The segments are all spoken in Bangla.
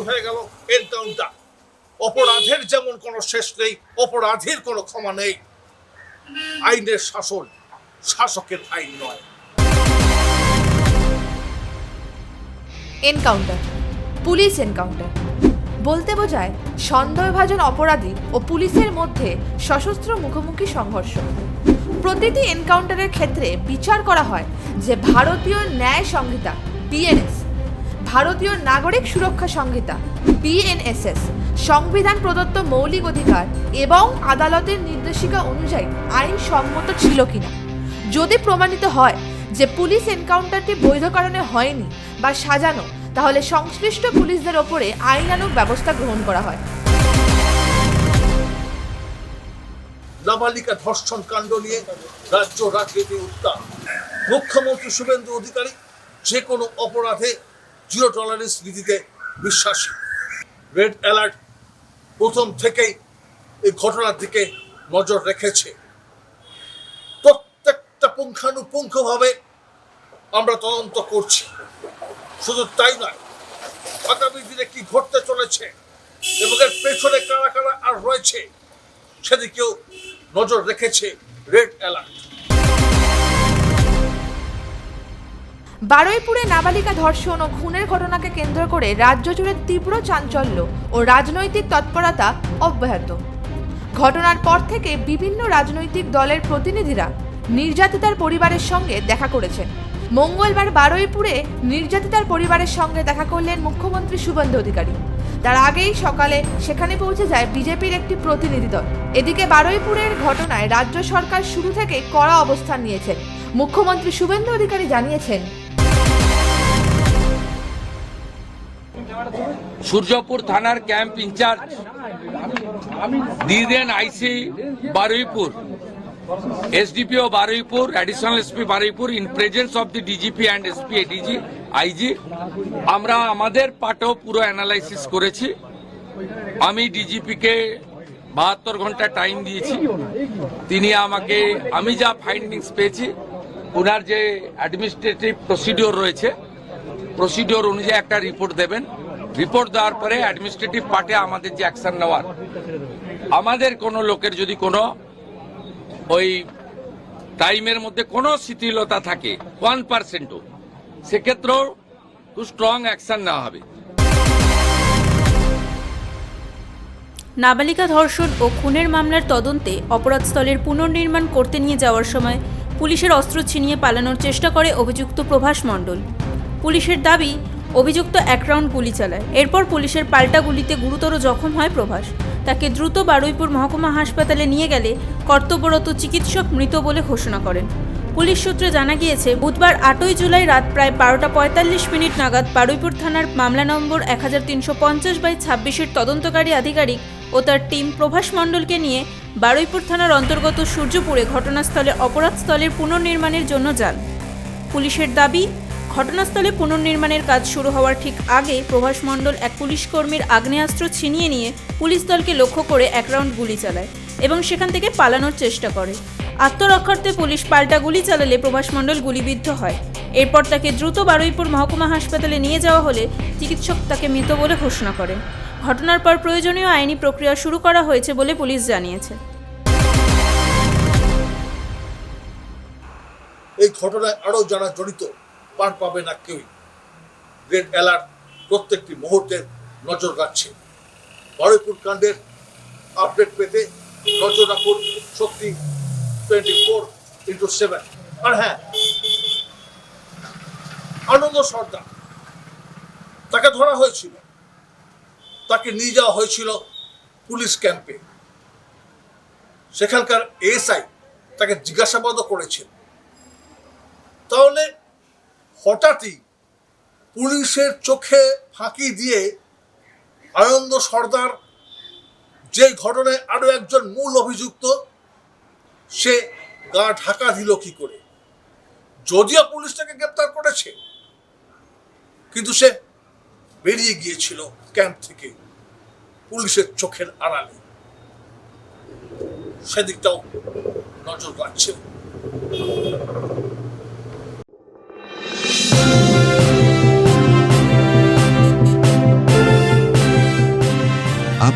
হয়ে গেল এনকাউন্টার। অপরাধের যেমন কোনো শেষ নেই, অপরাধীর কোনো ক্ষমা নেই। আইনের শাসন, শাসকের আইন নয়। এনকাউন্টার, পুলিশ এনকাউন্টার বলতে বোঝায় সন্দেহভাজন অপরাধী ও পুলিশের মধ্যে সশস্ত্র মুখোমুখি সংঘর্ষ। প্রতিটি এনকাউন্টারের ক্ষেত্রে বিচার করা হয় যে ভারতীয় ন্যায় সংহিতা বিএনএস, ভারতীয় নাগরিক সুরক্ষা সংহিতা বিএনএসএস, সংবিধান প্রদত্ত মৌলিক অধিকার এবং আদালতের নির্দেশিকা অনুযায়ী আইন সম্মত ছিল কিনা। যদি প্রমাণিত হয় যে পুলিশ এনকাউন্টারটি বৈধ কারণে হয়নি বা সাজানো, তাহলে সংশ্লিষ্ট পুলিশদের ওপরে আইনানুগ ব্যবস্থা গ্রহণ করা হয়। নাবালিকা ধর্ষণ কাণ্ড নিয়ে রাজ্য রাজনীতি উত্তাপ। মুখ্যমন্ত্রী শুভেন্দু অধিকারী যে কোনো অপরাধে জিরো টলারেন্স নীতিতে বিশ্বাসী। রেড অ্যালার্ট প্রথম থেকেই এই ঘটনার দিকে নজর রেখেছে। প্রত্যেকটা পুঙ্খানুপুঙ্খভাবে আমরা তদন্ত করছি। শুধু তাই নয়, আগামী দিনে কি ঘটতে চলেছে এবং এর পেছনে কারা কারা আর রয়েছে সেদিকেও নজর রেখেছে রেড অ্যালার্ট। বারুইপুরে নাবালিকা ধর্ষণ ও খুনের ঘটনাকে কেন্দ্র করে রাজ্য জুড়ে তীব্র চাঞ্চল্য ও রাজনৈতিক তৎপরতা অব্যাহত। ঘটনার পর থেকে বিভিন্ন রাজনৈতিক দলের প্রতিনিধিরা নির্যাতিতার পরিবারের সঙ্গে দেখা করেছেন। মঙ্গলবার বারুইপুরে নির্যাতিতার পরিবারের সঙ্গে দেখা করলেন মুখ্যমন্ত্রী শুভেন্দু অধিকারী। তার আগেই সকালে সেখানে পৌঁছে যায় বিজেপির একটি প্রতিনিধি দল। এদিকে বারুইপুরের ঘটনায় রাজ্য সরকার শুরু থেকে কড়া অবস্থান নিয়েছেন। মুখ্যমন্ত্রী শুভেন্দু অধিকারী জানিয়েছেন, সূর্যপুর থানার ক্যাম্প ইনচার্জ দিদেন IC Baruipur, SDPO Baruipur, additional SP Baruipur, in presence of the DGP and SP ADG IG, আমরা আমাদের পার্টও পুরো অ্যানালাইসিস করেছি। আমি DGP-কে 72 ঘন্টা টাইম দিয়েছি। তিনি আমাকে, আমি যা ফাইন্ডিংস পেয়েছি, ওনার যে অ্যাডমিনিস্ট্রেটিভ প্রসিডিওর রয়েছে, প্রসিডিওর অনুযায়ী একটা রিপোর্ট দেবেন। রিপোর্ট দেওয়ার পরে অ্যাডমিনিস্ট্রেটিভ পার্টে আমাদের যে অ্যাকশন নেওয়ার, আমাদের কোনো লোকের যদি কোনো ওই টাইমের মধ্যে কোনো শিথিলতা থাকে 1%ও, সেক্ষেত্রেও খুব স্ট্রং অ্যাকশন নেওয়া হবে। নাবালিকা ধর্ষণ ও খুনের মামলার তদন্তে অপরাধস্থলের পুনর্নির্মাণ করতে নিয়ে যাওয়ার সময় পুলিশের অস্ত্র ছিনিয়ে পালানোর চেষ্টা করে অভিযুক্ত প্রভাস মণ্ডল। পুলিশের দাবি, অভিযুক্ত এক রাউন্ড গুলি চালায়। এরপর পুলিশের পাল্টা গুলিতে গুরুতর জখম হয় প্রভাস। তাকে দ্রুত বারুইপুর মহকুমা হাসপাতালে নিয়ে গেলে কর্তব্যরত চিকিৎসক মৃত বলে ঘোষণা করেন। পুলিশ সূত্রে জানা গিয়েছে, বুধবার 8ই জুলাই রাত প্রায় 12:45 নাগাদ বারুইপুর থানার মামলা নম্বর 1350/26-এর তদন্তকারী আধিকারিক ও তার টিম প্রভাস মণ্ডলকে নিয়ে বারুইপুর থানার অন্তর্গত সূর্যপুরে ঘটনাস্থলে অপরাধস্থলের পুনর্নির্মাণের জন্য যান। পুলিশের দাবি, ঘটনাস্থলে পুনর্নির্মাণের কাজ শুরু হওয়ার ঠিক আগে প্রভাস মণ্ডল এক পুলিশ কর্মীর আগ্নেয়াস্ত্র ছিনিয়ে নিয়ে পুলিশ দলকে লক্ষ্য করে এক রাউন্ড গুলি চালায় এবং সেখান থেকে পালানোর চেষ্টা করে। আত্মরক্ষার্থে পুলিশ পাল্টা গুলি চালালে প্রভাস মণ্ডল গুলিবিদ্ধ হয়। এরপর তাকে দ্রুত বারুইপুর মহকুমা হাসপাতালে নিয়ে যাওয়া হলে চিকিৎসক তাকে মৃত বলে ঘোষণা করেন। ঘটনার পর প্রয়োজনীয় আইনি প্রক্রিয়া শুরু করা হয়েছে বলে পুলিশ জানিয়েছে। এই ঘটনায় আরও যারা জড়িত পার পাবে না কেউই। রেড অ্যালার্ট প্রত্যেকটি মুহূর্তের নজর রাখছে। বারুইপুর কাণ্ডের আপডেট পেতে নজর রাখুন শক্তি 24/7। আর হ্যাঁ, আনন্দ সর্দার, তাকে ধরা হয়েছিল, তাকে নিয়ে যাওয়া হয়েছিল পুলিশ ক্যাম্পে। সেখানকার এএসআই তাকে জিজ্ঞাসাবাদও করেছেন। তাহলে হঠাৎই পুলিশের চোখে ফাঁকি দিয়ে আনন্দ সর্দার, যে ঘটনায় আরো একজন মূল অভিযুক্ত, সে গা ঢাকা দিল কি করে? যদিও পুলিশ তাকে গ্রেপ্তার করেছে, কিন্তু সে বেরিয়ে গিয়েছিল ক্যাম্প থেকে পুলিশের চোখের আড়ালে। সেদিকটাও নজর রাখছে।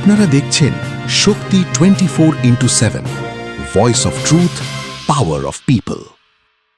আপনারা দেখছেন শক্তি 24x7, voice of truth, power of people.